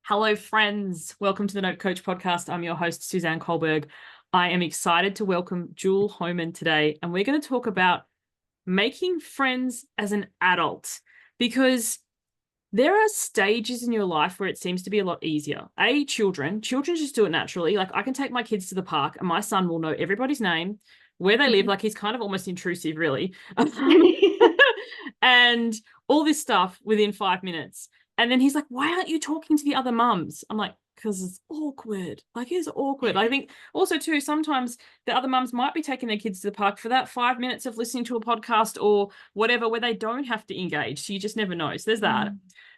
Hello, friends. Welcome to the Note Coach podcast. I'm your host, Suzanne Kohlberg. I am excited to welcome Jewel Hohman today, and we're going to talk about making friends as an adult because there are stages in your life where it seems to be a lot easier. Children just do it naturally. Like I can take my kids to the park and my son will know everybody's name, where they live. Like he's kind of almost intrusive, really. And all this stuff within 5 minutes. And then he's like, why aren't you talking to the other mums? I'm like, because it's awkward. Like, it's awkward. I think also, too, sometimes the other mums might be taking their kids to the park for that 5 minutes of listening to a podcast or whatever, where they don't have to engage. So you just never know. So there's that.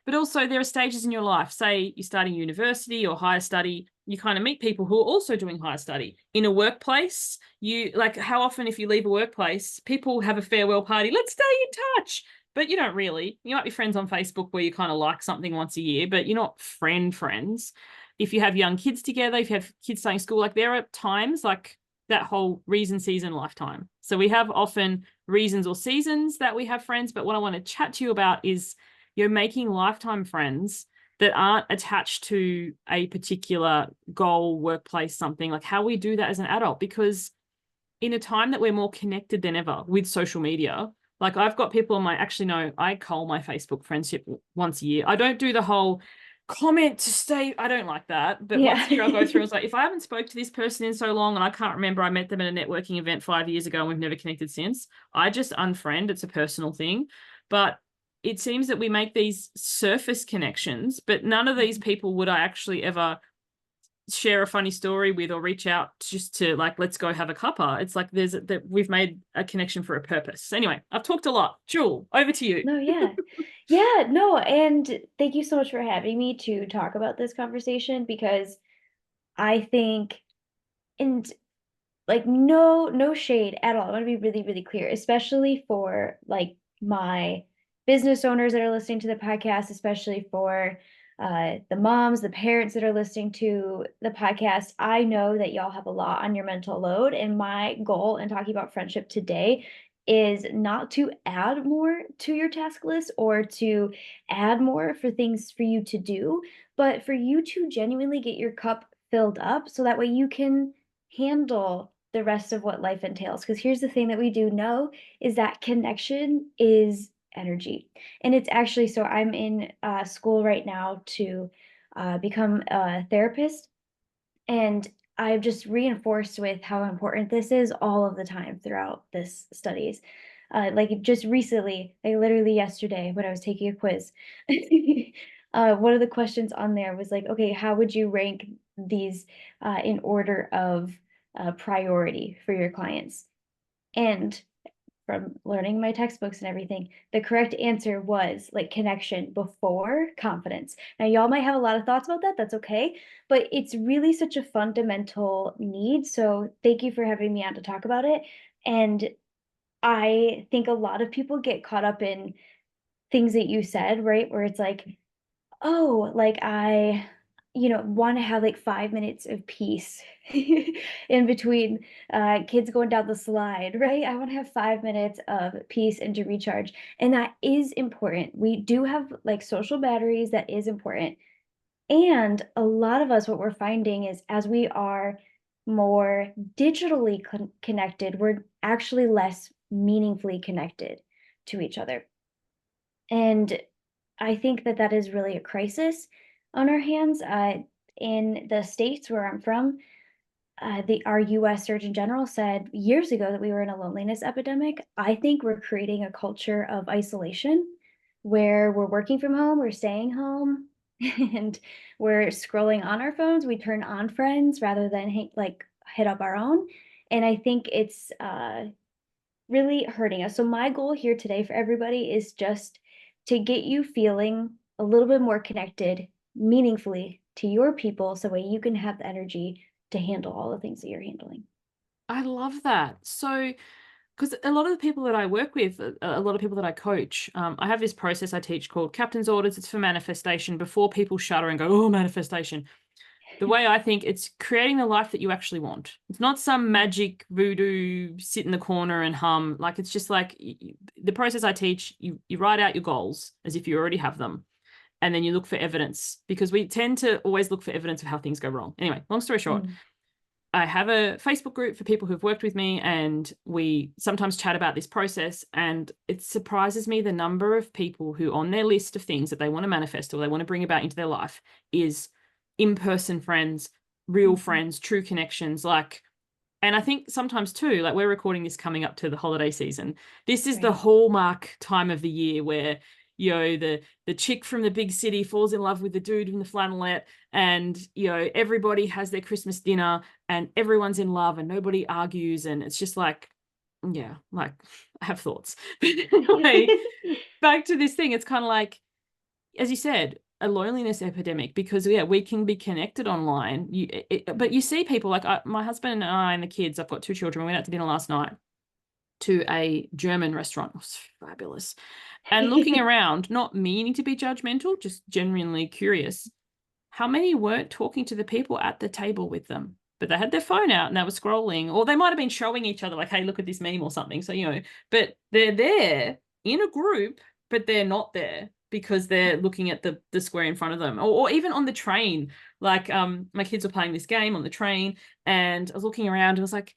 But also there are stages in your life. Say you're starting university or higher study, you kind of meet people who are also doing higher study. In a workplace, you like how often if you leave a workplace, people have a farewell party. Let's stay in touch. But you don't really. You might be friends on Facebook where you kind of like something once a year, but you're not friends. If you have young kids together, if you have kids starting school, like there are times like that whole reason, season, lifetime. So we have often reasons or seasons that we have friends. But what I want to chat to you about is you're making lifetime friends that aren't attached to a particular goal, workplace, something. Like how we do that as an adult, because in a time that we're more connected than ever with social media, like I've got people on I cull my Facebook friendship once a year. I don't do the whole comment to stay. I don't like that. But once a year I'll go through. It's like, if I haven't spoke to this person in so long and I can't remember, I met them at a networking event 5 years ago and we've never connected since, I just unfriend. It's a personal thing. But it seems that we make these surface connections, but none of these people would I actually ever share a funny story with or reach out just to like, let's go have a cuppa. It's like we've made a connection for a purpose. Anyway, I've talked a lot. Jewel, over to you. No, yeah. Yeah, no, and thank you so much for having me to talk about this conversation because I think and like no shade at all. I want to be really, really clear, especially for like my business owners that are listening to the podcast, especially for the moms, the parents that are listening to the podcast. I know that y'all have a lot on your mental load, and my goal in talking about friendship today is not to add more to your task list or to add more for things for you to do, but for you to genuinely get your cup filled up so that way you can handle the rest of what life entails. Because here's the thing that we do know is that connection is energy. And it's actually, so I'm in school right now to become a therapist. And I've just reinforced with how important this is all of the time throughout this studies. Like just recently, like literally yesterday when I was taking a quiz, one of the questions on there was like, okay, how would you rank these in order of priority for your clients? And from learning my textbooks and everything, the correct answer was like connection before confidence. Now, y'all might have a lot of thoughts about that. That's okay. But it's really such a fundamental need. So thank you for having me on to talk about it. And I think a lot of people get caught up in things that you said, right? Where it's like, oh, like I, want to have like 5 minutes of peace in between kids going down the slide, right? I want to have 5 minutes of peace and to recharge. And that is important. We do have like social batteries, that is important. And a lot of us, what we're finding is as we are more digitally connected, we're actually less meaningfully connected to each other. And I think that that is really a crisis on our hands. In the states where I'm from, our U.S. Surgeon General said years ago that we were in a loneliness epidemic. I think we're creating a culture of isolation where we're working from home, we're staying home, and we're scrolling on our phones. We turn on friends rather than hit up our own, and I think it's really hurting us. So my goal here today for everybody is just to get you feeling a little bit more connected meaningfully to your people so that way you can have the energy to handle all the things that you're handling. I love that. So, because a lot of the people that I work with, a lot of people that I coach, I have this process I teach called Captain's Orders. It's for manifestation before people shudder and go, oh, manifestation. The way I think, it's creating the life that you actually want. It's not some magic voodoo sit in the corner and hum. Like, it's just like the process I teach, you write out your goals as if you already have them. and then you look for evidence, because we tend to always look for evidence of how things go wrong. Anyway, long story short, I have a Facebook group for people who've worked with me, and we sometimes chat about this process. And it surprises me the number of people who, on their list of things that they want to manifest or they want to bring about into their life, is in-person friends, real friends, true connections. Like, and I think sometimes too, like, we're recording this coming up to the holiday season. This is the hallmark time of the year where, you know, the chick from the big city falls in love with the dude in the flannelette, and, you know, everybody has their Christmas dinner and everyone's in love and nobody argues, and it's just like, yeah, like, I have thoughts. But anyway, back to this thing, it's kind of like, as you said, a loneliness epidemic, because yeah, we can be connected online. But you see people like my husband and I and the kids. I've got 2 children. We went out to dinner last night to a German restaurant. It was fabulous. And looking around, not meaning to be judgmental, just genuinely curious, how many weren't talking to the people at the table with them? But they had their phone out and they were scrolling, or they might have been showing each other like, hey, look at this meme or something. So, you know, but they're there in a group, but they're not there because they're looking at the square in front of them. Or even on the train, like my kids were playing this game on the train, and I was looking around and I was like,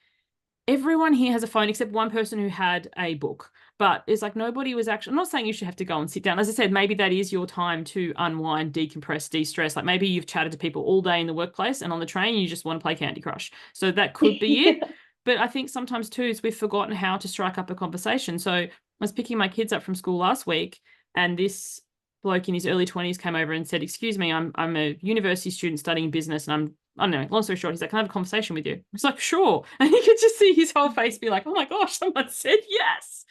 everyone here has a phone except one person who had a book. But it's like nobody was actually, I'm not saying you should have to go and sit down. As I said, maybe that is your time to unwind, decompress, de-stress. Like maybe you've chatted to people all day in the workplace, and on the train you just want to play Candy Crush. So that could be it. But I think sometimes too is we've forgotten how to strike up a conversation. So I was picking my kids up from school last week, and this bloke in his early 20s came over and said, excuse me, I'm a university student studying business, and I don't know, long story short, he's like, can I have a conversation with you? I was like, sure. And you could just see his whole face be like, oh my gosh, someone said yes.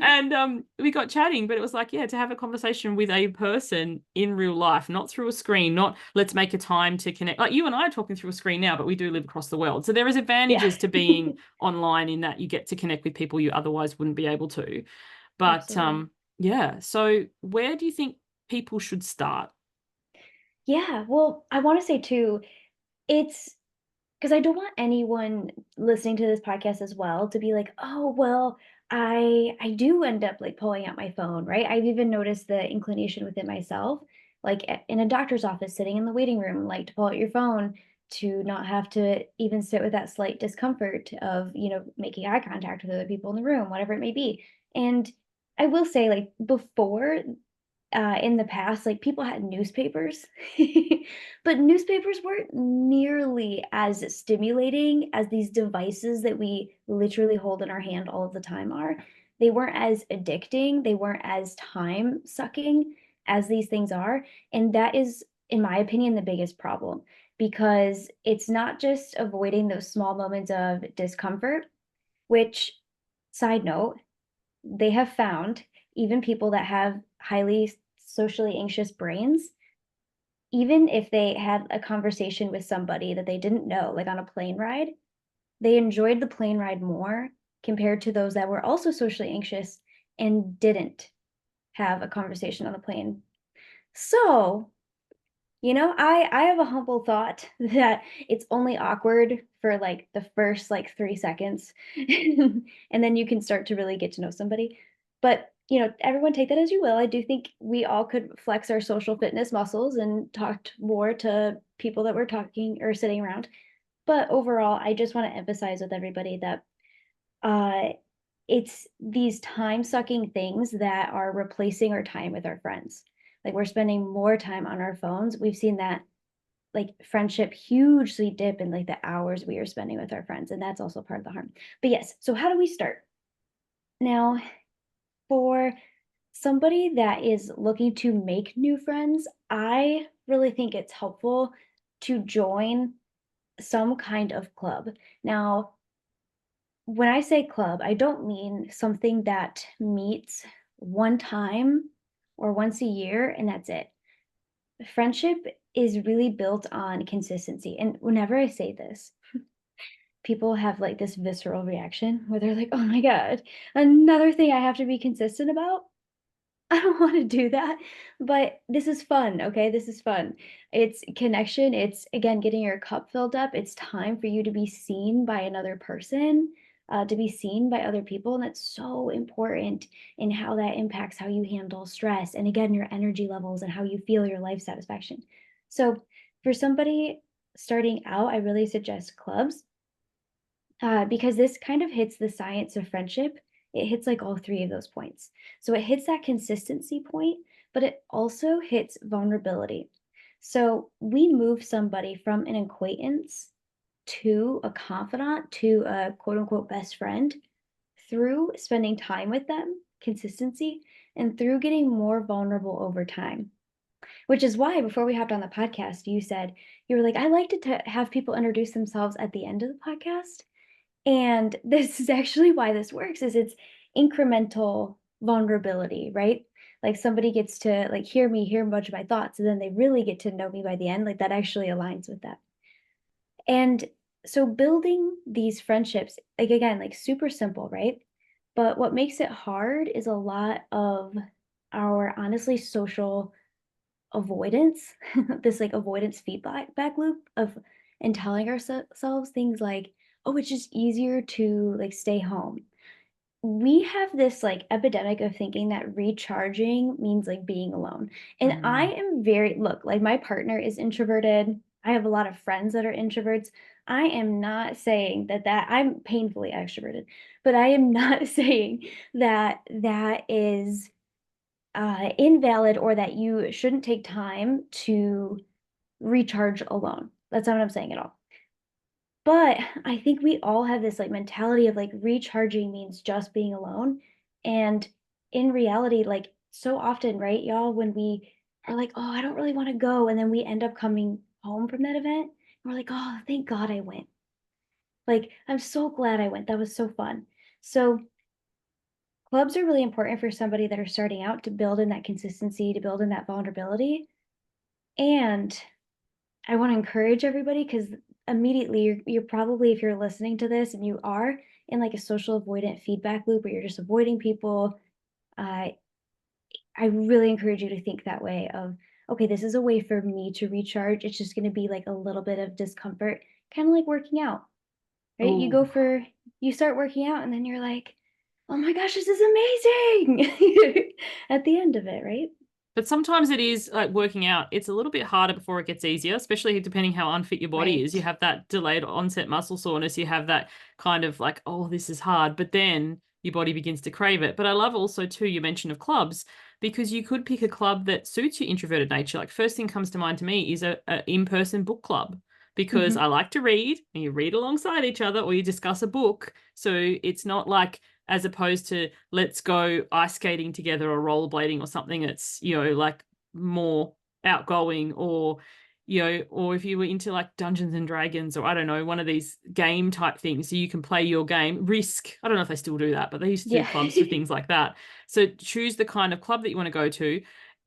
And we got chatting, but it was like, yeah, to have a conversation with a person in real life, not through a screen, not let's make a time to connect. Like you and I are talking through a screen now, but we do live across the world. So there is advantages to being online in that you get to connect with people you otherwise wouldn't be able to. But yeah, so where do you think people should start? Yeah, well, I want to say too, it's because I don't want anyone listening to this podcast as well to be like, "Oh, well, I do end up, like, pulling out my phone," right? I've even noticed the inclination within myself, like, in a doctor's office, sitting in the waiting room, like, to pull out your phone, to not have to even sit with that slight discomfort of, making eye contact with other people in the room, whatever it may be. And I will say, like, before in the past, like, people had newspapers, but newspapers weren't nearly as stimulating as these devices that we literally hold in our hand all of the time are. They weren't as addicting, they weren't as time-sucking as these things are, and that is, in my opinion, the biggest problem, because it's not just avoiding those small moments of discomfort, which, side note, they have found even people that have highly socially anxious brains, even if they had a conversation with somebody that they didn't know, like on a plane ride, they enjoyed the plane ride more compared to those that were also socially anxious and didn't have a conversation on the plane. So, I have a humble thought that it's only awkward for like the first like 3 seconds, and then you can start to really get to know somebody. But, everyone take that as you will. I do think we all could flex our social fitness muscles and talk more to people that we're talking or sitting around. But overall, I just want to emphasize with everybody that uh it's these time-sucking things that are replacing our time with our friends. Like, we're spending more time on our phones. We've seen that, like, friendship hugely dip in, like, the hours we are spending with our friends, and that's also part of the harm. But yes, so how do we start? Now, for somebody that is looking to make new friends, I really think it's helpful to join some kind of club. Now, when I say club, I don't mean something that meets one time or once a year and that's it. Friendship is really built on consistency. And whenever I say this, people have like this visceral reaction where they're like, oh my God, another thing I have to be consistent about. I don't want to do that, but this is fun. Okay. This is fun. It's connection. It's again getting your cup filled up. It's time for you to be seen by another person. to be seen by other people. And that's so important in how that impacts how you handle stress and, again, your energy levels and how you feel your life satisfaction. So for somebody starting out, I really suggest clubs, because this kind of hits the science of friendship. It hits like all three of those points. So it hits that consistency point, but it also hits vulnerability. So we move somebody from an acquaintance to a confidant to a quote unquote best friend through spending time with them, consistency, and through getting more vulnerable over time. Which is why before we hopped on the podcast, you said you were like, I like to have people introduce themselves at the end of the podcast. And this is actually why this works is it's incremental vulnerability, right? Like somebody gets to like hear me, hear a bunch of my thoughts, and then they really get to know me by the end. Like that actually aligns with that. And so building these friendships, like again, like super simple, right? But what makes it hard is a lot of our honestly social avoidance, this like avoidance feedback back loop of and telling ourselves things like, oh, it's just easier to like stay home. We have this like epidemic of thinking that recharging means like being alone. And I Mm. am very, look, like my partner is introverted. I have a lot of friends that are introverts. I am not saying that I'm painfully extroverted, but I am not saying that that is invalid or that you shouldn't take time to recharge alone. That's not what I'm saying at all. But I think we all have this like mentality of like recharging means just being alone. And in reality, like so often, right, y'all, when we are like, oh, I don't really want to go. And then we end up coming home from that event. And we're like, oh, thank God I went. Like, I'm so glad I went. That was so fun. So, clubs are really important for somebody that are starting out to build in that consistency, to build in that vulnerability. And I want to encourage everybody because immediately you're probably, if you're listening to this and you are in like a social avoidant feedback loop where you're just avoiding people, uh, I really encourage you to think that way of, okay, this is a way for me to recharge. It's just going to be like a little bit of discomfort, kind of like working out, right? Oh, You start working out and then you're like, oh my gosh, this is amazing at the end of it, right? but sometimes it is like working out. It's a little bit harder before it gets easier, especially depending how unfit your body is. Right. You have that delayed onset muscle soreness. You have that kind of like, oh, this is hard. But then your body begins to crave it. But I love also too, you mentioned of clubs, because you could pick a club that suits your introverted nature. Like first thing comes to mind to me is a in-person book club. Because I Hmm. like to read and you read alongside each other or you discuss a book. So it's not like as opposed to let's go ice skating together or rollerblading or something that's, like more outgoing or, or if you were into like Dungeons and Dragons or I don't know, one of these game type things, so you can play your game. Risk, I don't know if they still do that, but they used to do Yeah. clubs for things like that. So choose the kind of club that you want to go to.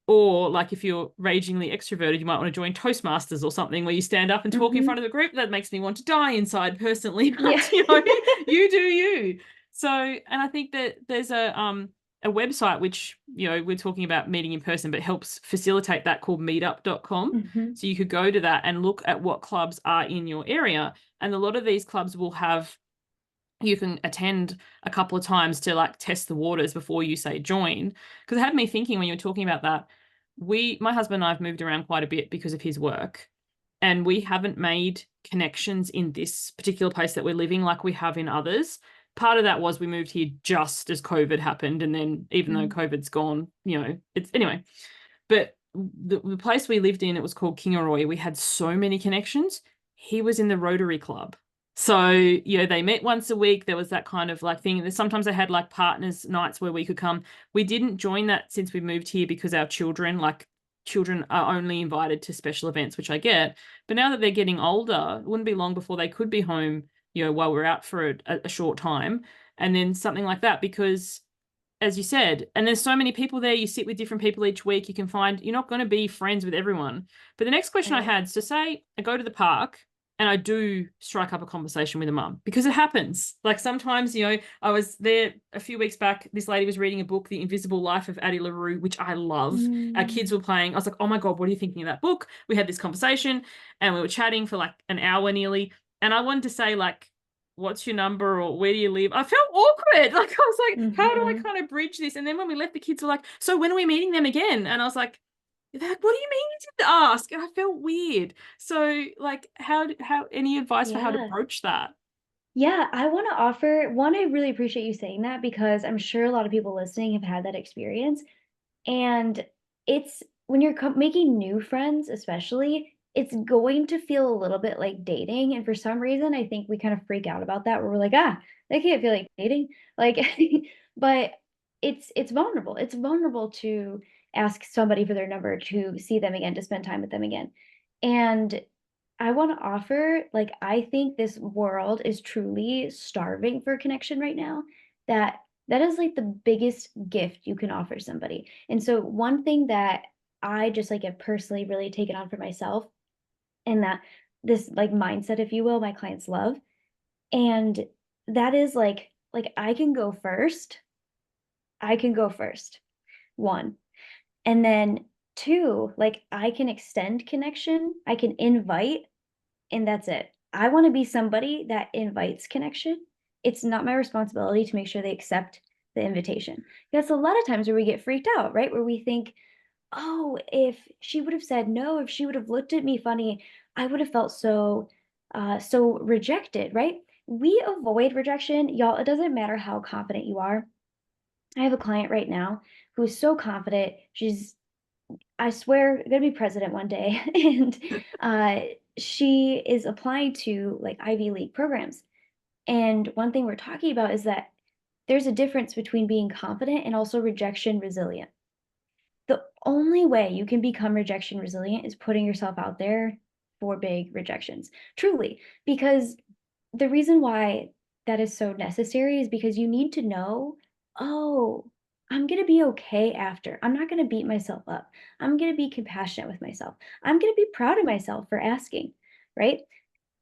Or like if you're ragingly extroverted, you might want to join Toastmasters or something where you stand up and talk in Hmm. front of the group. That makes me want to die inside personally, Yeah. but you do you. So, and I think that there's a website which, we're talking about meeting in person, but helps facilitate that called meetup.com. Hmm. So you could go to that and look at what clubs are in your area. And a lot of these clubs will have you can attend a couple of times to like test the waters before you say join. Because it had me thinking when you were talking about that, my husband and I have moved around quite a bit because of his work, and we haven't made connections in this particular place that we're living like we have in others. Part of that was we moved here just as COVID happened, and then even though Mm. COVID's gone, it's anyway. But the place we lived in, it was called Kingaroy. We had so many connections. He was in the Rotary Club. So, they met once a week. There was that kind of like thing. Sometimes they had like partners nights where we could come. We didn't join that since we moved here because our children are only invited to special events, which I get. But now that they're getting older, it wouldn't be long before they could be home, while we're out for a short time. And then something like that, because as you said, and there's so many people there, you sit with different people each week, you can find you're not going to be friends with everyone. But the next question I Right. had is to say I go to the park and I do strike up a conversation with a mum because it happens. Like sometimes, I was there a few weeks back, this lady was reading a book, The Invisible Life of Addie LaRue, which I love. Our kids Mm. were playing. I was like, oh my God, what are you thinking of that book? We had this conversation and we were chatting for like an hour nearly. And I wanted to say like, what's your number or where do you live? I felt awkward. Like, I was like, how do I Mhm. kind of bridge this? And then when we left, the kids were like, so when are we meeting them again? And I was like, they're like, what do you mean you didn't ask? And I felt weird. So like, how any advice for how to Yeah. broach that? Yeah, I wanna offer one, I really appreciate you saying that because I'm sure a lot of people listening have had that experience. And it's when you're making new friends, especially, it's going to feel a little bit like dating. And for some reason, I think we kind of freak out about that, where we're like, ah, that can't feel like dating. Like, but it's vulnerable. It's vulnerable to ask somebody for their number, to see them again, to spend time with them again. And I want to offer, like, I think this world is truly starving for connection right now. That is like the biggest gift you can offer somebody. And so one thing that I just like have personally really taken on for myself, and that this like mindset, if you will, my clients love. And that is like I can go first. I can go first. One. And then two, like I can extend connection. I can invite, and that's it. I wanna be somebody that invites connection. It's not my responsibility to make sure they accept the invitation. That's a lot of times where we get freaked out, right? Where we think, "Oh, if she would have said no, if she would have looked at me funny, I would have felt so rejected," right? We avoid rejection, y'all, it doesn't matter how confident you are. I have a client right now who is so confident. She's, I swear, gonna be president one day, and uh, she is applying to like Ivy League programs. And one thing we're talking about is that there's a difference between being confident and also rejection resilient. The only way you can become rejection resilient is putting yourself out there for big rejections, truly, because the reason why that is so necessary is because you need to know, "Oh, I'm gonna be okay after. I'm not gonna beat myself up. I'm gonna be compassionate with myself. I'm gonna be proud of myself for asking," right?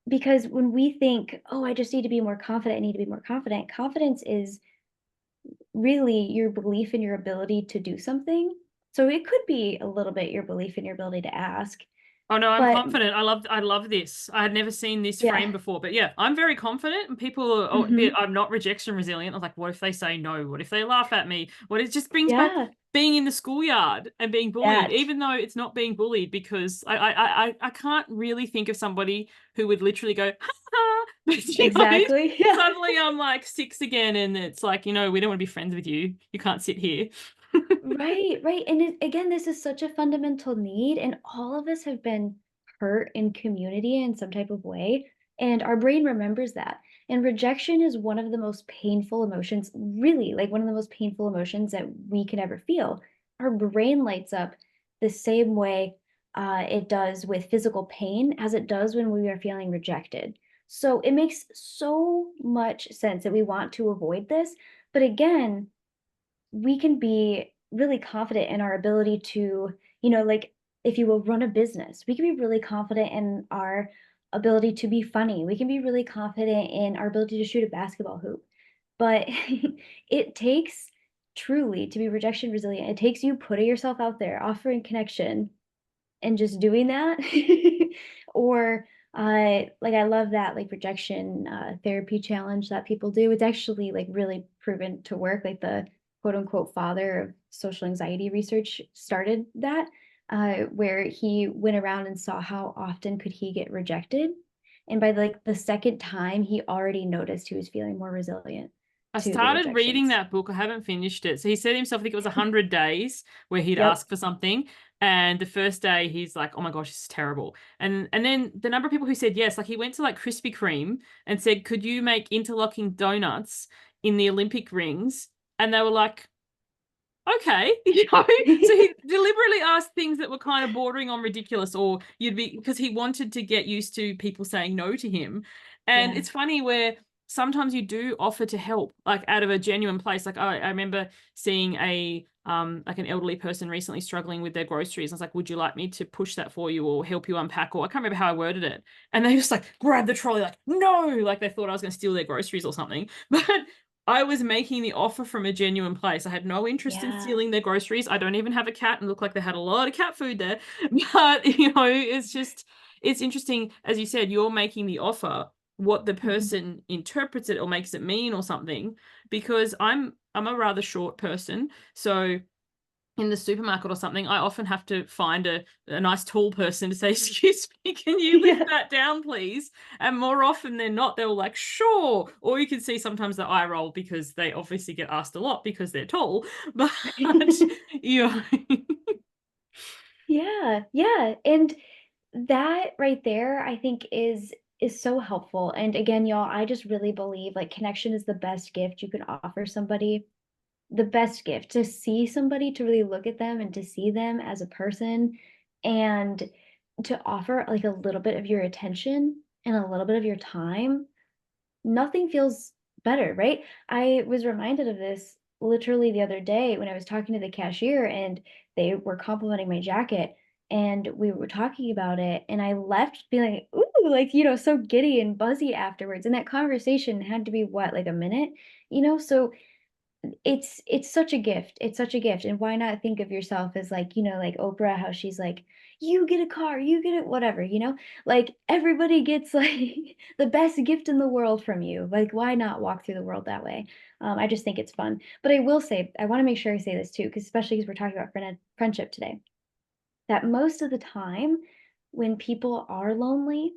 Because when we think, "Oh, I just need to be more confident, I need to be more confident," confidence is really your belief in your ability to do something. So it could be a little bit your belief in your ability to ask, Oh no, I'm but confident. I love this. I had never seen this yeah. frame before, but yeah, I'm very confident and people are, oh, Mhm. I'm not rejection resilient. I was like, what if they say no? What if they laugh at me? What it just brings back Yeah, being in the schoolyard and being bullied, that. even though it's not being bullied because I can't really think of somebody who would literally go, ha ha, but Exactly, yeah. suddenly I'm like six again and it's like, we don't want to be friends with you. You can't sit here. Right, right, and again, this is such a fundamental need, and all of us have been hurt in community in some type of way, and our brain remembers that. And rejection is one of the most painful emotions, really, like one of the most painful emotions that we can ever feel. Our brain lights up the same way it does with physical pain as it does when we are feeling rejected. So it makes so much sense that we want to avoid this. But again, we can be really confident in our ability to, like, if you will, run a business. We can be really confident in our ability to be funny. We can be really confident in our ability to shoot a basketball hoop. But it takes truly to be rejection resilient. It takes you putting yourself out there, offering connection, and just doing that. Or like I love that like rejection therapy challenge that people do. It's actually like really proven to work. Like the quote unquote father of social anxiety research started that, where he went around and saw how often could he get rejected. And by like the second time, he already noticed he was feeling more resilient I to the started reading rejections. that book. I haven't finished it. So he said himself, I think it was 100 days where he'd Yep. ask for something. And the first day he's like, oh my gosh, this is terrible. And then the number of people who said yes, like he went to like Krispy Kreme and said, could you make interlocking donuts in the Olympic rings? And they were like, okay, so he deliberately asked things that were kind of bordering on ridiculous, or you'd be, because he wanted to get used to people saying no to him. And Yeah. it's funny where sometimes you do offer to help, like out of a genuine place. Like I remember seeing a like an elderly person recently struggling with their groceries. I was like, would you like me to push that for you or help you unpack? Or I can't remember how I worded it. And they just like grabbed the trolley, like, no, like they thought I was going to steal their groceries or something. But I was making the offer from a genuine place. I had no interest in Yeah. stealing their groceries. I don't even have a cat and looked like they had a lot of cat food there. But, it's just, it's interesting. As you said, you're making the offer what the Mhm. person interprets it or makes it mean or something, because I'm a rather short person. So in the supermarket or something, I often have to find a nice tall person to say, "Excuse me, can you lift Yeah. that down, please?" And more often than not, they'll like, "Sure." Or you can see sometimes the eye roll because they obviously get asked a lot because they're tall. But yeah. Yeah, yeah, and that right there, I think is so helpful, and again, y'all, I just really believe, like, connection is the best gift you can offer somebody. The best gift, to see somebody, to really look at them and to see them as a person, and to offer, like, a little bit of your attention and a little bit of your time. Nothing feels better, right? I was reminded of this literally the other day when I was talking to the cashier and they were complimenting my jacket and we were talking about it and I left feeling, ooh, like, so giddy and buzzy afterwards. And that conversation had to be what, like a minute, So it's such a gift. It's such a gift, and why not think of yourself as like, like Oprah, how she's like, "You get a car, you get it whatever," Like, everybody gets, like, the best gift in the world from you. Like, why not walk through the world that way? I just think it's fun. But I will say, I wanna make sure I say this too, because especially because 'cause we're talking about friendship today, that most of the time when people are lonely,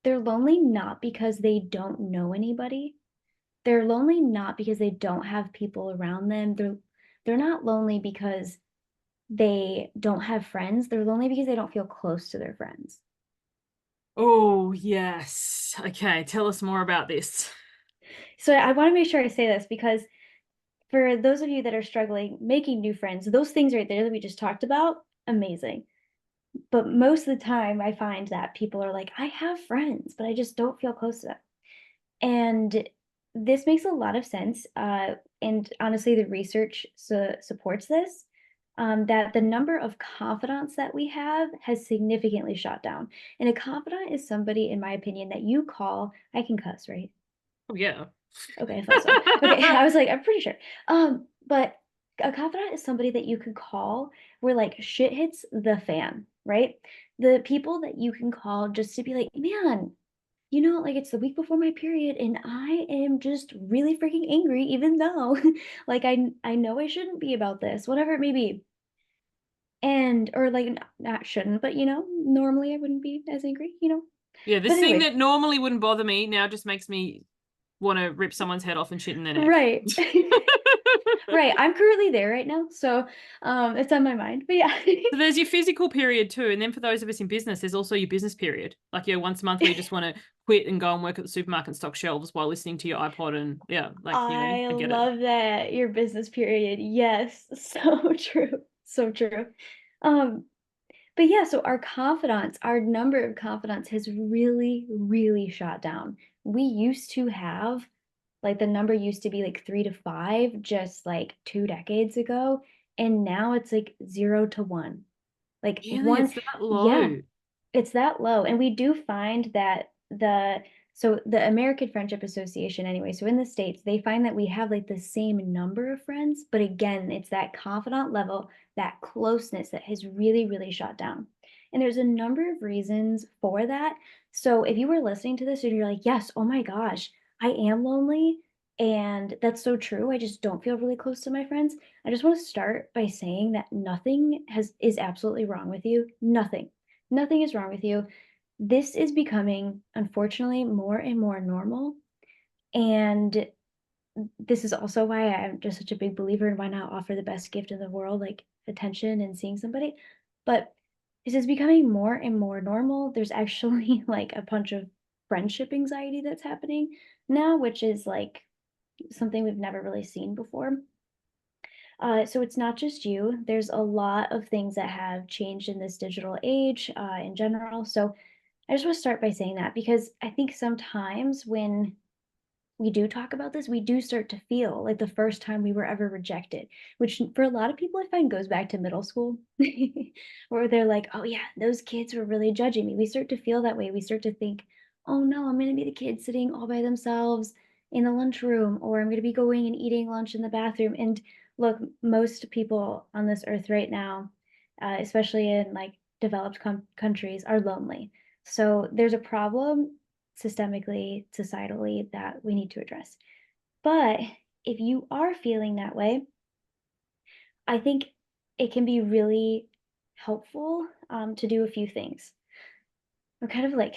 they're lonely not because they don't know anybody. They're lonely not because they don't have people around them. They're not lonely because they don't have friends. They're lonely because they don't feel close to their friends. Oh, yes. Okay, tell us more about this. So I want to make sure I say this because for those of you that are struggling making new friends, those things right there that we just talked about, amazing. But most of the time I find that people are like, I have friends, but I just don't feel close to them. And this makes a lot of sense. And honestly, the research supports this. That the number of confidants that we have has significantly shot down. And a confidant is somebody, in my opinion, that you call, I can cuss, right? Oh, yeah. Okay, I thought so. Okay, I was like, I'm pretty sure. But a confidant is somebody that you can call where like shit hits the fan, right? The people that you can call just to be like, man, like it's the week before my period and I am just really freaking angry, even though like I know I shouldn't be about this, whatever it may be. And or like not shouldn't, but normally I wouldn't be as angry, Yeah, But this thing anyways, that normally wouldn't bother me now just makes me wanna rip someone's head off and shit in their neck. right. Right. I'm currently there right now. So it's on my mind. But yeah. So there's your physical period too, and then for those of us in business, there's also your business period. Like your once a month where you just wanna quit and go and work at the supermarket and stock shelves while listening to your iPod and yeah, like, I I get it. love that. Your business period. Yes. So true. So true. Um, But yeah, so our confidants, our number of confidants has really, really shot down. We used to have, like, the number used to be like 3 to 5 just like 2 decades ago. And now it's like 0 to 1. Like Really? one, It's that yeah, low? it's that low, and we do find that the American Friendship Association anyway, so in the States, they find that we have, like, the same number of friends, but again, it's that confidant level, that closeness that has really, really shot down, and there's a number of reasons for that. So if you were listening to this and you're like, "Yes, oh my gosh, I am lonely, and that's so true, I just don't feel really close to my friends," I just wanna start by saying that nothing has is absolutely wrong with you, nothing. Nothing is wrong with you. This is becoming, unfortunately, more and more normal. And this is also why I'm just such a big believer in why not offer the best gift in the world, like attention and seeing somebody. But this is becoming more and more normal. There's actually like a bunch of friendship anxiety that's happening now, which is like something we've never really seen before. So it's not just you. There's a lot of things that have changed in this digital age in general. So I just want to start by saying that because I think sometimes when we do talk about this, we do start to feel like the first time we were ever rejected, which for a lot of people I find goes back to middle school, where they're like, oh, yeah, those kids were really judging me. We start to feel that way. We start to think, oh, no, I'm going to be the kid sitting all by themselves in the lunchroom, or I'm going to be going and eating lunch in the bathroom. And look, most people on this earth right now, especially in like developed countries, are lonely. So there's a problem systemically, societally that we need to address. But if you are feeling that way, I think it can be really helpful to do a few things. I'm kind of like,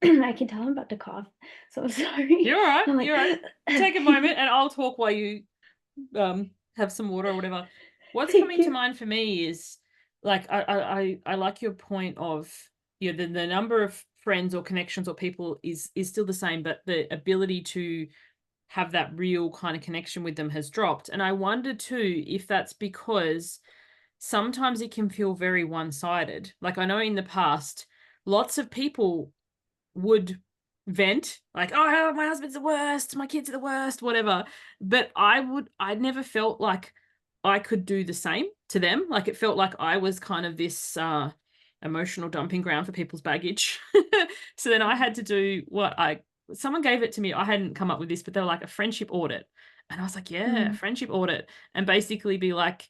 I can tell I'm about to cough, so I'm sorry. You're all right. I'm like, You're all right. Take a moment and I'll talk while you have some water or whatever. What's thank coming to you. mind for me is like I like your point of, you know, the number of friends or connections or people is still the same, but the ability to have that real kind of connection with them has dropped. And I wonder too if that's because sometimes it can feel very one-sided. Like I know in the past, lots of people would vent like, oh, my husband's the worst, my kids are the worst, whatever. But I never felt like I could do the same to them. Like it felt like I was kind of this emotional dumping ground for people's baggage. So then I had to do what someone gave it to me. I hadn't come up with this, but they were like a friendship audit. And I was like, yeah, Mm, friendship audit. And basically be like,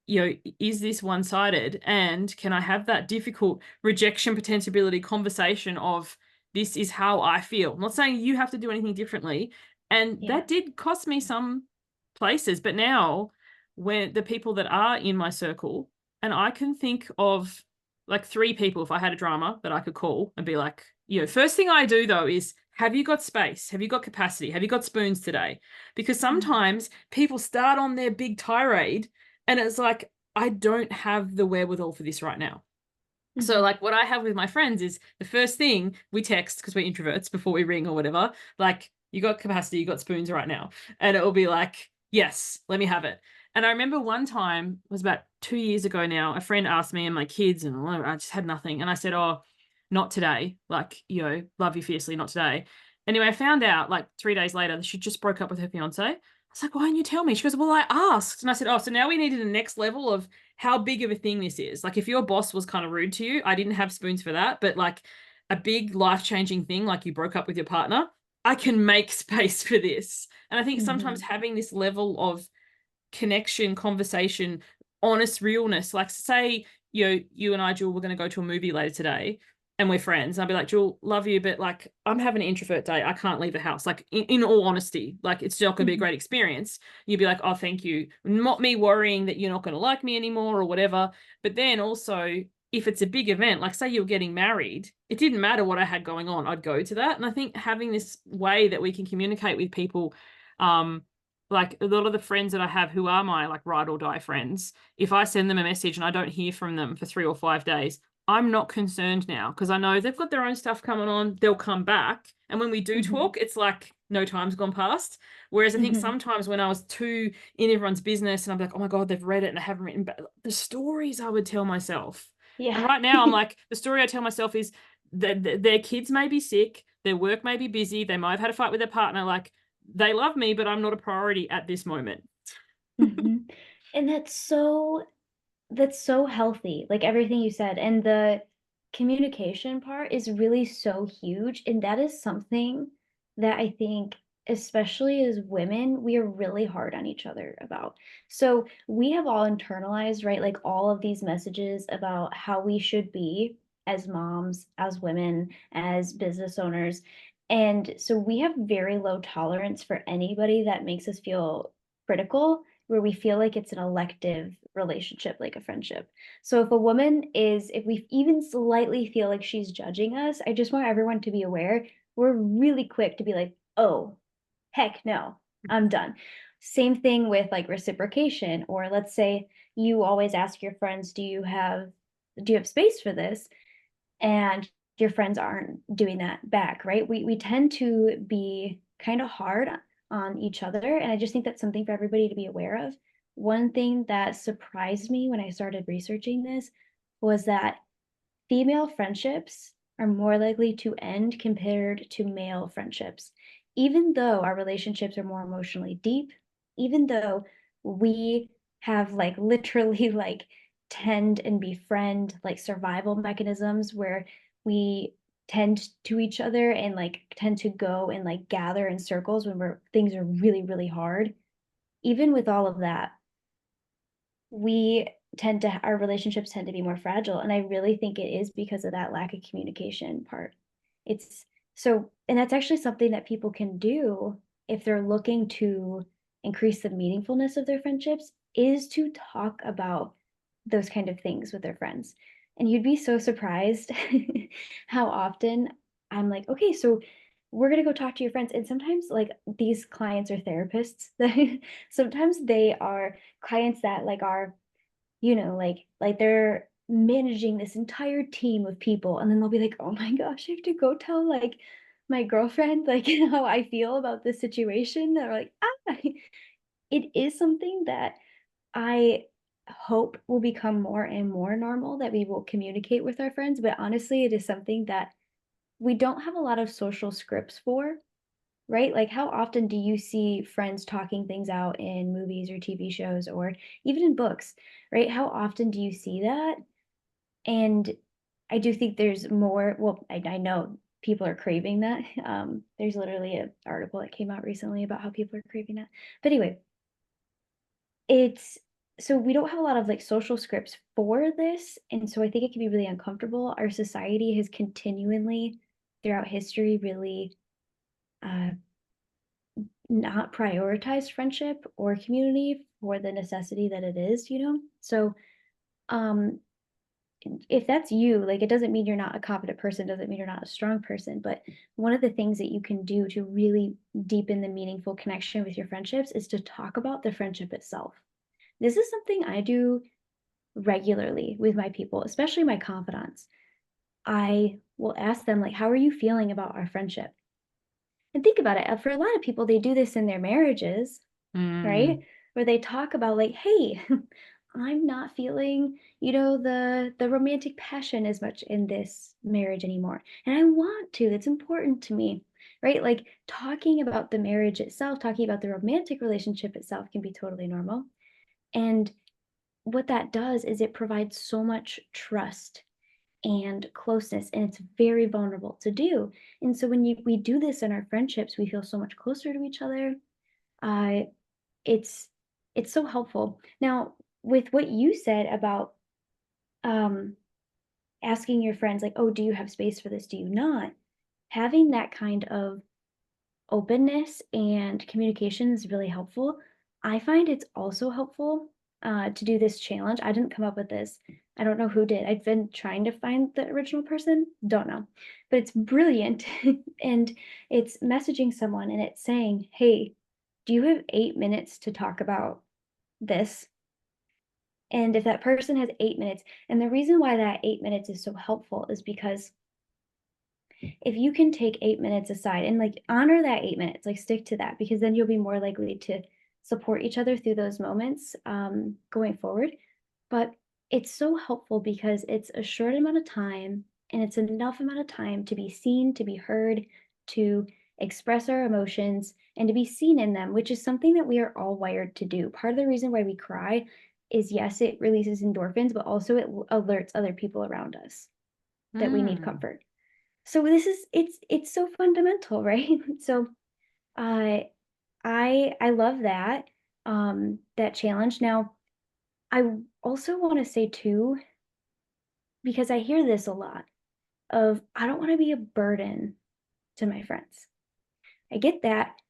you know, is this one-sided? And can I have that difficult rejection potentiability conversation of this is how I feel? I'm not saying you have to do anything differently. And yeah. that did cost me some places. But now, when the people that are in my circle, and I can think of like 3 people if I had a drama that I could call and be like, you know, first thing I do though is, have you got space? Have you got capacity? Have you got spoons today? Because Mm, sometimes people start on their big tirade and it's like, I don't have the wherewithal for this right now. So, mhm. like, what I have with my friends is the first thing we text because we're introverts before we ring or whatever, like, you got capacity, you got spoons right now. And it will be like, yes, let me have it. And I remember one time, it was about 2 years ago now, a friend asked me and my kids, and I just had nothing. And I said, oh, not today. Like, you know, love you fiercely, not today. Anyway, I found out like 3 days later that she just broke up with her fiance. I was like, why didn't you tell me? She goes, well, I asked. And I said, oh, so now we needed the next level of how big of a thing this is. Like if your boss was kind of rude to you, I didn't have spoons for that, but like a big life-changing thing, like you broke up with your partner, I can make space for this. And I think sometimes Mhm. having this level of connection, conversation, honest realness. Like say, you know, you and I, Jewel, we're going to go to a movie later today and we're friends. And I'll be like, Jewel, love you, but like I'm having an introvert day. I can't leave the house. Like in all honesty, like it's not going to be a Mhm. great experience. You'd be like, oh, thank you. Not me worrying that you're not going to like me anymore or whatever. But then also, if it's a big event, like say you're getting married, it didn't matter what I had going on, I'd go to that. And I think having this way that we can communicate with people, like a lot of the friends that I have who are my like ride or die friends, if I send them a message and I don't hear from them for 3 or 5 days, I'm not concerned now because I know they've got their own stuff coming on. They'll come back. And when we do Mhm. talk, it's like no time's gone past. Whereas I think Mhm. sometimes when I was too in everyone's business and I'm like, oh my God, they've read it and I haven't written back, the stories I would tell myself. And Yeah. right now I'm like, the story I tell myself is that their kids may be sick, their work may be busy, they might have had a fight with their partner. Like, they love me, but I'm not a priority at this moment. Mhm. And that's so healthy, like everything you said. And the communication part is really so huge. And that is something that I think, especially as women, we are really hard on each other about. So we have all internalized, right? Like all of these messages about how we should be as moms, as women, as business owners. And so we have very low tolerance for anybody that makes us feel critical, where we feel like it's an elective relationship, like a friendship. So if we even slightly feel like she's judging us, I just want everyone to be aware. We're really quick to be like, oh, heck no, I'm done. Same thing with like reciprocation, or let's say you always ask your friends, do you have space for this? And your friends aren't doing that back, right? We tend to be kind of hard on each other, and I just think that's something for everybody to be aware of. One thing that surprised me when I started researching this was that female friendships are more likely to end compared to male friendships. Even though our relationships are more emotionally deep, even though we have like literally like tend and befriend like survival mechanisms where we tend to each other and like tend to go and like gather in circles when things are really, really hard. Even with all of that, we our relationships tend to be more fragile. And I really think it is because of that lack of communication part. It's So, and that's actually something that people can do if they're looking to increase the meaningfulness of their friendships, is to talk about those kind of things with their friends. And you'd be so surprised how often I'm like, okay, so we're gonna go talk to your friends. And sometimes like these clients are therapists. Sometimes they are clients that like are, like they're managing this entire team of people, and then they'll be like, "Oh my gosh, I have to go tell, like, my girlfriend, like, how I feel about this situation." They're like, "Ah." It is something that I hope will become more and more normal, that we will communicate with our friends, but honestly, it is something that we don't have a lot of social scripts for, right? Like, how often do you see friends talking things out in movies or TV shows or even in books, right? How often do you see that? And I do think there's more, well, I know people are craving that. There's literally an article that came out recently about how people are craving that. But anyway, it's so we don't have a lot of like social scripts for this. And so I think it can be really uncomfortable. Our society has continually throughout history really uh, not prioritized friendship or community for the necessity that it is, you know? So um if that's you, like, it doesn't mean you're not a confident person, doesn't mean you're not a strong person, but one of the things that you can do to really deepen the meaningful connection with your friendships is to talk about the friendship itself. This is something I do regularly with my people, especially my confidants. I will ask them, like, how are you feeling about our friendship? And think about it, for a lot of people, they do this in their marriages, right? Mm. Where they talk about like, "Hey, I'm not feeling, the romantic passion as much in this marriage anymore, and I want to. It's important to me." Right? Like talking about the marriage itself, talking about the romantic relationship itself can be totally normal. And what that does is it provides so much trust and closeness, and it's very vulnerable to do. And so when we do this in our friendships, we feel so much closer to each other. Uh, it's it's so helpful. Now, with what you said about, um, asking your friends, like, "Oh, do you have space for this? Do you not?" Having that kind of openness and communication is really helpful. I find it's also helpful, to do this challenge. I didn't come up with this. I don't know who did. I've been trying to find the original person, don't know. But it's brilliant, and it's messaging someone, and it's saying, "Hey, do you have 8 minutes to talk about this?" And if that person has 8 minutes, and the reason why that 8 minutes is so helpful is because if you can take 8 minutes aside and, like, honor that 8 minutes, like, stick to that, because then you'll be more likely to support each other through those moments, going forward. But it's so helpful because it's a short amount of time, and it's enough amount of time to be seen, to be heard, to express our emotions, and to be seen in them, which is something that we are all wired to do. Part of the reason why we cry is, yes, it releases endorphins, but also it alerts other people around us that we need Mm. comfort. So this is it's so fundamental, right? So, uh, I love that, that challenge. Now, also wanna say too, because I hear this a lot of, "I don't wanna be a burden to my friends." I get that,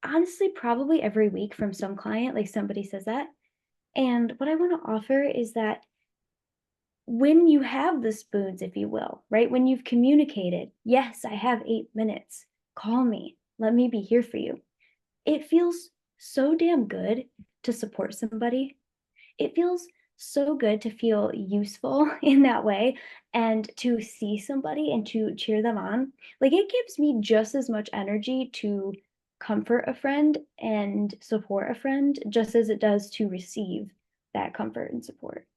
honestly, probably every week from some client, like, somebody says that, and what I wanna offer is that when you have the spoons, if you will, right? When you've communicated, "Yes, I have 8 minutes. Call me. Let me be here for you." It feels so damn good to support somebody. It feels so good to feel useful in that way and to see somebody and to cheer them on. Like, it gives me just as much energy to comfort a friend and support a friend just as it does to receive that comfort and support.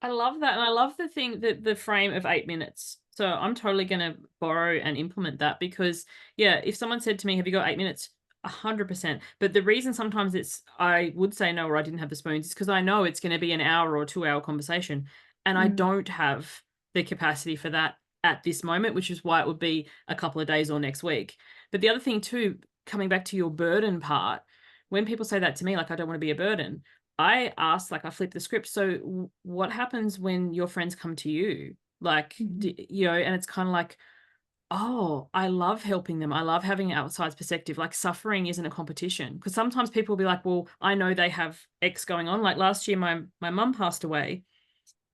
I love that, and I love the thing that the frame of 8 minutes. So I'm totally gonna borrow and implement that because, yeah, if someone said to me, "Have you got 8 minutes?" 100%. But the reason sometimes I would say no or I didn't have the spoons is because I know it's gonna be an hour or 2-hour conversation, and I Mm, don't have the capacity for that at this moment, which is why it would be a couple of days or next week. But the other thing too, coming back to your burden part, when people say that to me, like, "I don't wanna be a burden," I asked, like, I flipped the script. So, what happens when your friends come to you? Like, mhm. and it's kind of like, Oh, I love helping them. I love having an outside perspective. Like suffering isn't a competition. Because sometimes people will be like, well, I know they have X going on. Like last year, my mum passed away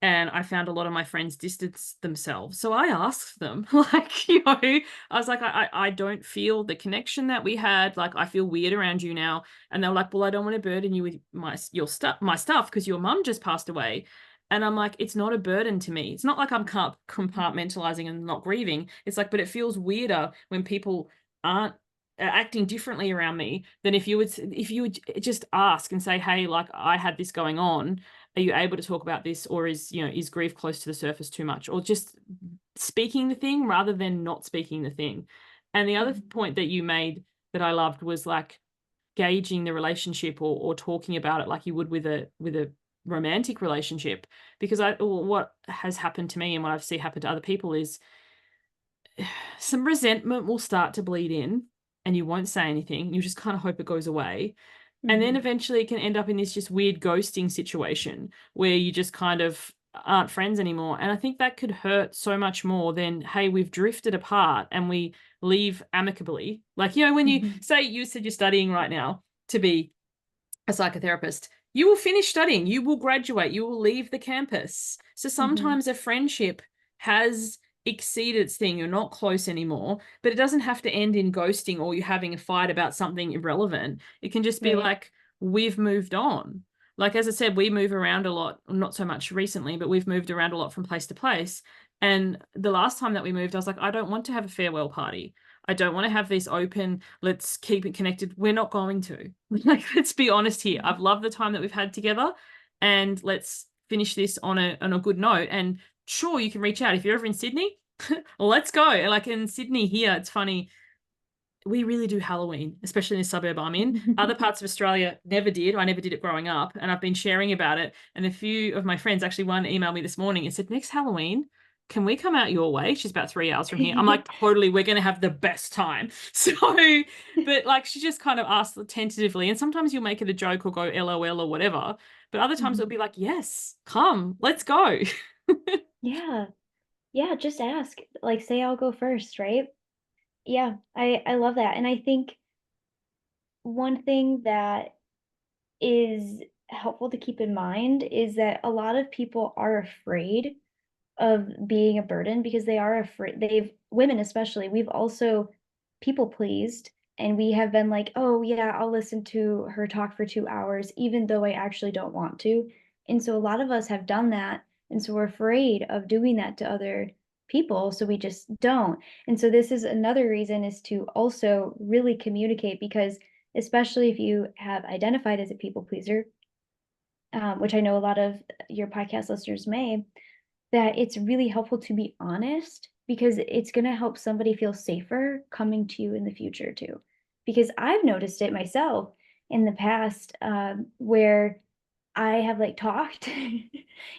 and I found a lot of my friends distanced themselves. So I asked them, like, I was like, I don't feel the connection that we had. Like, I feel weird around you now. And they were like, well, I don't want to burden you with my stuff because your mum just passed away. And I'm like, it's not a burden to me. It's not like I'm compartmentalizing and not grieving. It's like, but it feels weirder when people aren't acting differently around me than if you would just ask and say, hey, like I had this going on, are you able to talk about this, or is grief close to the surface too much, or just speaking the thing rather than not speaking the thing. And the other Mhm. point that you made that I loved was like gauging the relationship, or talking about it like you would with a romantic relationship. Because what has happened to me and what I've seen happen to other people is some resentment will start to bleed in and you won't say anything. You just kind of hope it goes away. And then Mhm. eventually it can end up in this just weird ghosting situation where you just kind of aren't friends anymore. And I think that could hurt so much more than, hey, we've drifted apart and we leave amicably. Like, when you Mhm. say you said you're studying right now to be a psychotherapist, you will finish studying, you will graduate, you will leave the campus. So Mhm. sometimes a friendship has exceeded its thing. You're not close anymore, but it doesn't have to end in ghosting or you having a fight about something irrelevant. It can just be Right. like, we've moved on. Like, as I said, we move around a lot, not so much recently, but we've moved around a lot from place to place. And the last time that we moved, I was like, I don't want to have a farewell party. I don't want to have this open, let's keep it connected. We're not going to. Like, let's be honest here. Mhm. I've loved the time that we've had together, and let's finish this on a good note. And sure, you can reach out if you're ever in Sydney. Let's go. Like in Sydney here, it's funny. We really do Halloween, especially in the suburb I'm in. Other parts of Australia never did. I never did it growing up, and I've been sharing about it. And a few of my friends, actually, one emailed me this morning and said, "Next Halloween, can we come out your way?" She's about 3 hours from here. I'm like, totally, we're going to have the best time. So, but like, she just kind of asked tentatively, and sometimes you'll make it a joke or go LOL or whatever. But other times it'll Mhm. be like, yes, come, let's go. Yeah. Yeah, just ask. Like say I'll go first, right? Yeah, I love that. And I think one thing that is helpful to keep in mind is that a lot of people are afraid of being a burden because they are afraid. They've women especially, we've also people pleased and we have been like, "Oh yeah, I'll listen to her talk for 2 hours even though I actually don't want to." And so a lot of us have done that, and so we're afraid of doing that to other people, so we just don't. And so this is another reason is to also really communicate because especially if you have identified as a people pleaser, which I know a lot of your podcast listeners may, that it's really helpful to be honest because it's gonna help somebody feel safer coming to you in the future too. Because I've noticed it myself in the past, where I have like talked,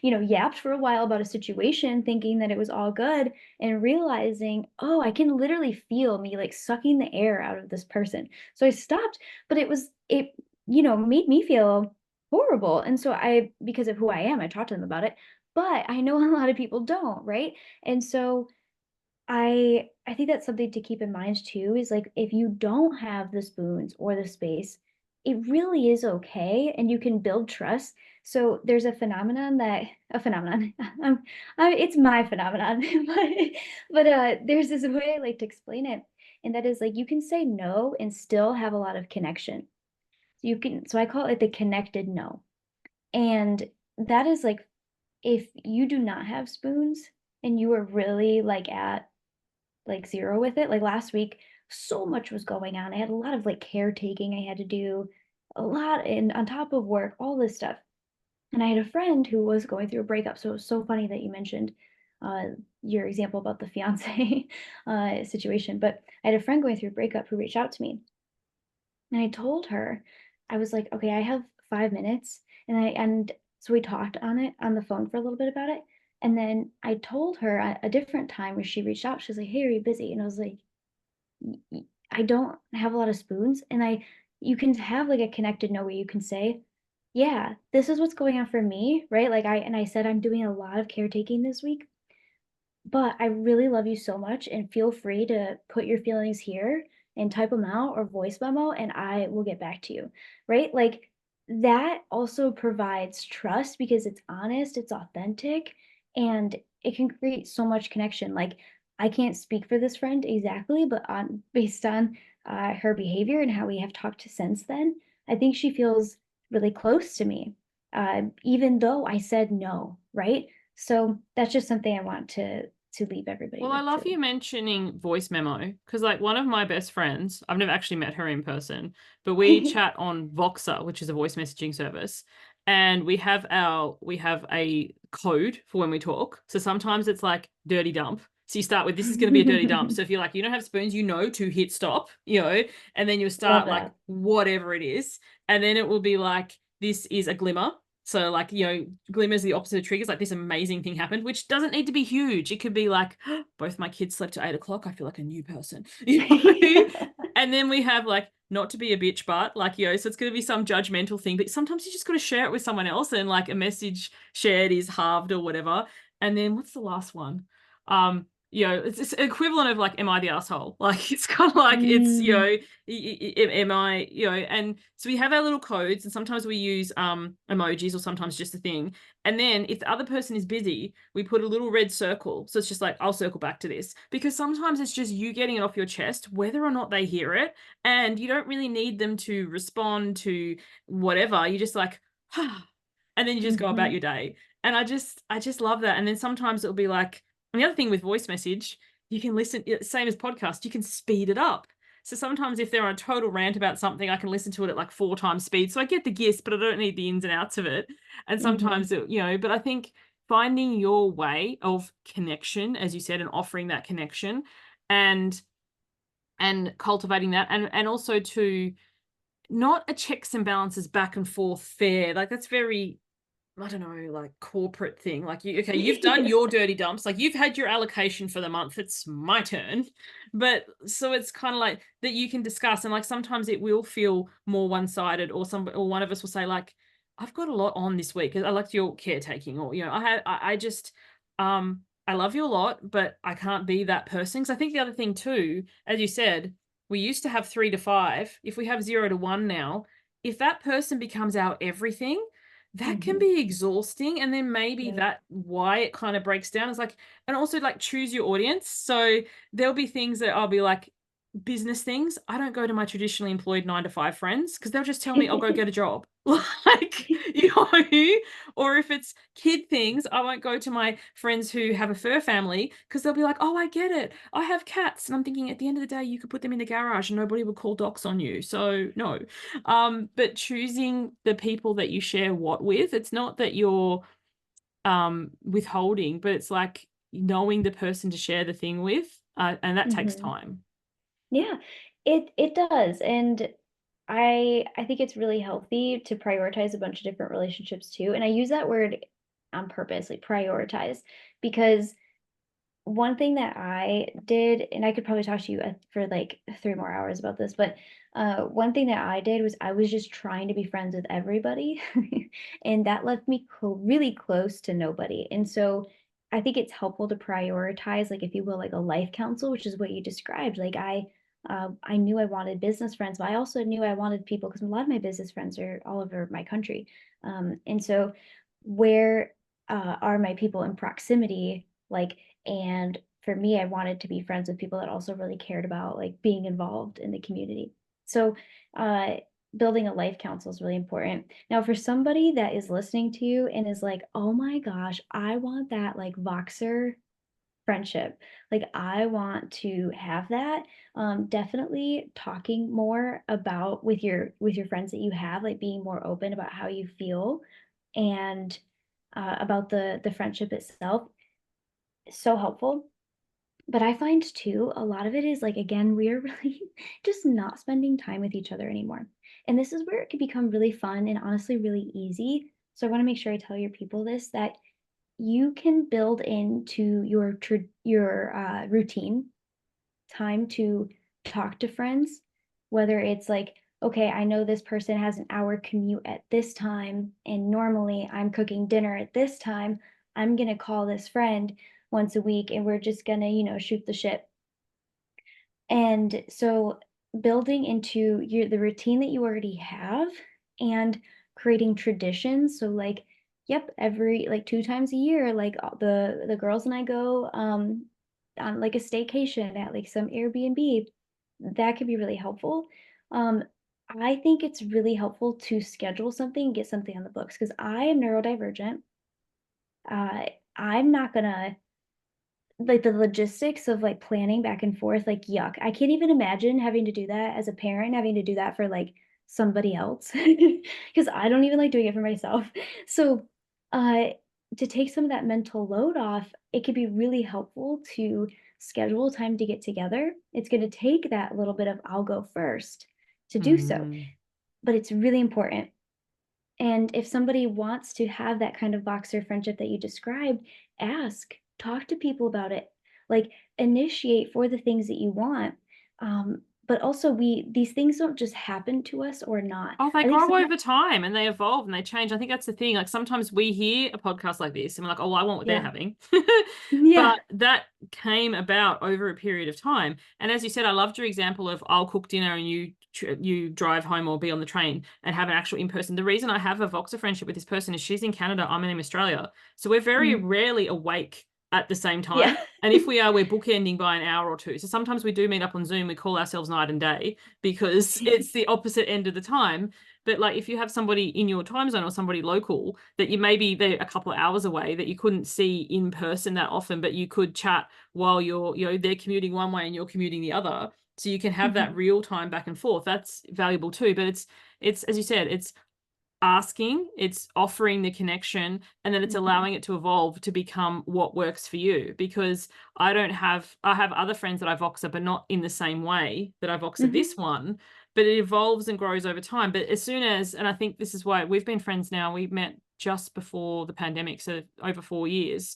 yapped for a while about a situation, thinking that it was all good, and realizing, oh, I can literally feel me like sucking the air out of this person. So I stopped, but it made me feel horrible. And so because of who I am, I talked to them about it. But I know a lot of people don't, right? And so I think that's something to keep in mind too, is like if you don't have the spoons or the space, it really is okay and you can build trust. So there's a phenomenon. It's my phenomenon, but there's this way I like to explain it, and that is like you can say no and still have a lot of connection. So I call it the connected no. And that is like if you do not have spoons and you are really like at like 0 with it. Like last week, so much was going on. I had a lot of like caretaking I had to do, a lot and on top of work, all this stuff. And I had a friend who was going through a breakup. So it was so funny that you mentioned uh, your example about the fiance situation. But I had a friend going through a breakup who reached out to me. And I told her, I was like, okay, I have 5 minutes. And so we talked on it on the phone for a little bit about it. And then I told her at a different time where she reached out, she was like, hey, are you busy? And I was like, I don't have a lot of spoons. You can have like a connected no where you can say, yeah, this is what's going on for me, right? And I said, I'm doing a lot of caretaking this week. but I really love you so much, and feel free to put your feelings here and type them out or voice memo, and I will get back to you, right? Like, that also provides trust because it's honest, it's authentic, and it can create so much connection. Like, I can't speak for this friend exactly, but on based on her behavior and how we have talked since then, I think she feels really close to me, even though I said no, right? So that's just something I want to leave everybody Well, I with love too. you mentioning voice memo because, like, one of my best friends, I've never actually met her in person, but we chat on Voxer, which is a voice messaging service, and we have a code for when we talk. So sometimes it's like dirty dump. So you start with this is going to be a dirty dump. So if you're like you don't have spoons, you know to hit stop, and then you'll Love start like that. whatever it is, and then it will be like this is a glimmer. So like, glimmers the opposite of triggers, like this amazing thing happened, which doesn't need to be huge. It could be like, both my kids slept at 8 o'clock. I feel like a new person. And then we have like not to be a bitch, but like, so it's gonna be some judgmental thing, but sometimes you just gotta share it with someone else, and like a message shared is halved or whatever. And then what's the last one? It's equivalent of like, am I the asshole? Like it's kind of like it's, Mm, am I, and so we have our little codes, and sometimes we use emojis or sometimes just a thing. And then if the other person is busy, we put a little red circle. So it's just like, I'll circle back to this, because sometimes it's just you getting it off your chest, whether or not they hear it. And you don't really need them to respond to whatever. You just like, and then you just go about mhm. your day. And I just love that. And then sometimes it'll be like, and the other thing with voice message, you can listen, same as podcast, you can speed it up. So sometimes if they're on a total rant about something, I can listen to it at like 4 times speed. So I get the gist, but I don't need the ins and outs of it. And Mhm. sometimes, but I think finding your way of connection, as you said, and offering that connection and cultivating that, and also to not a checks and balances back and forth fair. Like that's very, I don't know, like corporate thing. Like you've done your dirty dumps, like you've had your allocation for the month. It's my turn. But so it's kind of like that you can discuss, and like sometimes it will feel more one-sided, or one of us will say like, I've got a lot on this week. I liked your caretaking, or I just I love you a lot, but I can't be that person. Because I think the other thing too, as you said, we used to have 3 to 5. If we have 0 to 1 now, if that person becomes our everything, that can Mhm. be exhausting. And then maybe Yep. that why it kind of breaks down is like, and also like choose your audience. So there'll be things that I'll be like, business things, I don't go to my traditionally employed 9 to 5 friends because they'll just tell me I'll go get a job. Like, or if it's kid things, I won't go to my friends who have a fur family because they'll be like, oh, I get it. I have cats. And I'm thinking at the end of the day, you could put them in the garage and nobody would call docs on you. So no. But choosing the people that you share what with, it's not that you're withholding, but it's like knowing the person to share the thing with. And that takes Mhm. time. Yeah, it does, and I think it's really healthy to prioritize a bunch of different relationships too, and I use that word on purpose, like prioritize, because one thing that I did, and I could probably talk to you for like 3 more hours about this, but one thing that I did was I was just trying to be friends with everybody, and that left me really close to nobody. And so I think it's helpful to prioritize, like if you will, like a life council, which is what you described. Like I knew I wanted business friends, but I also knew I wanted people because a lot of my business friends are all over my country, and so where are my people in proximity? Like, and for me, I wanted to be friends with people that also really cared about like being involved in the community. So, uh, building a life council is really important. Now, for somebody that is listening to you and is like, oh my gosh, I want that like Voxer friendship. Like I want to have that. Definitely talking more about with your friends that you have, like being more open about how you feel and about the friendship itself. So helpful. But I find too, a lot of it is like, again, we are really just not spending time with each other anymore. And this is where it can become really fun and honestly really easy. So I want to make sure I tell your people this that you can build into your routine time to talk to friends, whether it's like, okay, I know this person has an hour commute at this time, and normally I'm cooking dinner at this time. I'm going to call this friend. once a week and we're just gonna, shoot the shit. And so building into the routine that you already have and creating traditions. So like, yep, every like 2 times a year, like the girls and I go on like a staycation at like some Airbnb. That could be really helpful. Um, I think it's really helpful to schedule something and get something on the books because I am neurodivergent. Uh, I'm not gonna like, the logistics of, like, planning back and forth, like, yuck. I can't even imagine having to do that as a parent, having to do that for, like, somebody else, because I don't even like doing it for myself. So, uh, to take some of that mental load off, it could be really helpful to schedule time to get together. It's gonna take that little bit of "I'll go first" to do so, Mm. but it's really important. And if somebody wants to have that kind of boxer friendship that you described, ask, talk to people about it. Like initiate for the things that you want. But also these things don't just happen to us or not. Oh, they I think grow sometimes over time and they evolve and they change. I think that's the thing. Like sometimes we hear a podcast like this and we're like, oh, well, I want what they're yeah. having. Yeah. But that came about over a period of time. And as you said, I loved your example of I'll cook dinner and you drive home or be on the train and have an actual in person. The reason I have a Voxer friendship with this person is she's in Canada, I'm in Australia. So we're very Mm, rarely awake at the same time. yeah. And if we are, we're bookending by an hour or two. So sometimes we do meet up on Zoom. We call ourselves night and day because it's the opposite end of the time. But like if you have somebody in your time zone or somebody local that you maybe they're a couple of hours away that you couldn't see in person that often, but you could chat while they're commuting one way and you're commuting the other. So you can have that Mhm, real time back and forth. That's valuable too. But it's as you said, it's asking, it's offering the connection, and then it's mhm, allowing it to evolve to become what works for you. Because I have other friends that I Voxer, but not in the same way that I Voxer mhm. this one, but it evolves and grows over time. But as soon as, and I think this is why we've been friends now, we met just before the pandemic, so over 4 years.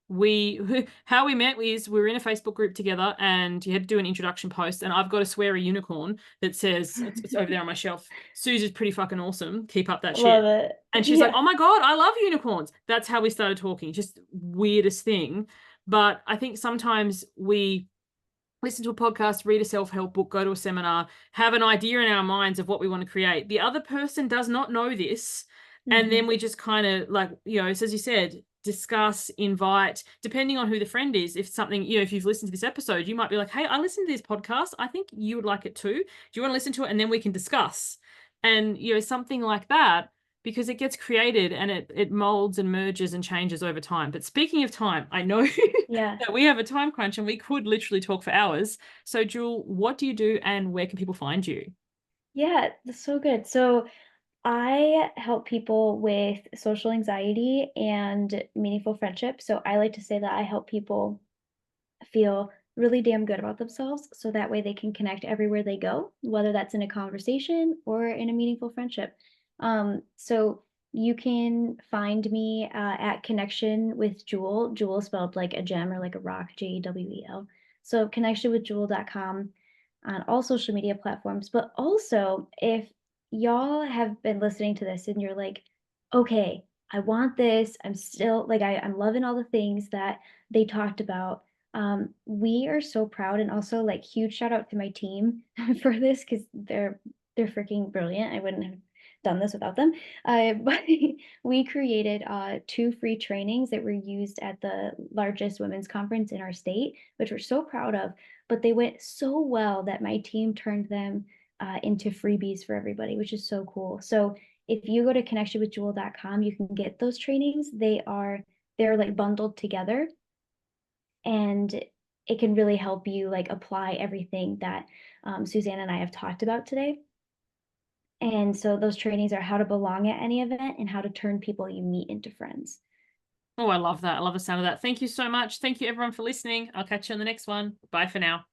How we met is we were in a Facebook group together and you had to do an introduction post, and I've got a sweary unicorn that says it's over there on my shelf. Susie's pretty fucking awesome. Keep up that Love shit. it. And she's like, Yeah. oh my God, I love unicorns. That's how we started talking. Just weirdest thing. But I think sometimes we listen to a podcast, read a self-help book, go to a seminar, have an idea in our minds of what we want to create. The other person does not know this. And then Mhm. we just kind of like, so as you said, discuss, invite, depending on who the friend is. If something, if you've listened to this episode, you might be like, hey, I listened to this podcast. I think you would like it too. Do you want to listen to it? And then we can discuss. And, something like that, because it gets created and it molds and merges and changes over time. But speaking of time, I know Yeah. that we have a time crunch and we could literally talk for hours. So, Jewel, what do you do and where can people find you? Yeah, that's so good. So I help people with social anxiety and meaningful friendship. So I like to say that I help people feel really damn good about themselves so that way they can connect everywhere they go, whether that's in a conversation or in a meaningful friendship. So you can find me at Connection with Jewel. Jewel spelled like a gem or like a rock, Jewel. So connectionwithjewel.com on all social media platforms. But also, if y'all have been listening to this and you're like, okay, I want this. I'm still like, I'm loving all the things that they talked about. We are so proud and also like huge shout out to my team for this because they're freaking brilliant. I wouldn't have done this without them. But we created 2 free trainings that were used at the largest women's conference in our state, which we're so proud of. But they went so well that my team turned them into freebies for everybody, which is so cool. So if you go to connectionwithjewel.com, you can get those trainings. They're like bundled together and it can really help you like apply everything that Suzanne and I have talked about today. And so those trainings are how to belong at any event and how to turn people you meet into friends. Oh, I love that. I love the sound of that. Thank you so much. Thank you, everyone, for listening. I'll catch you on the next one. Bye for now.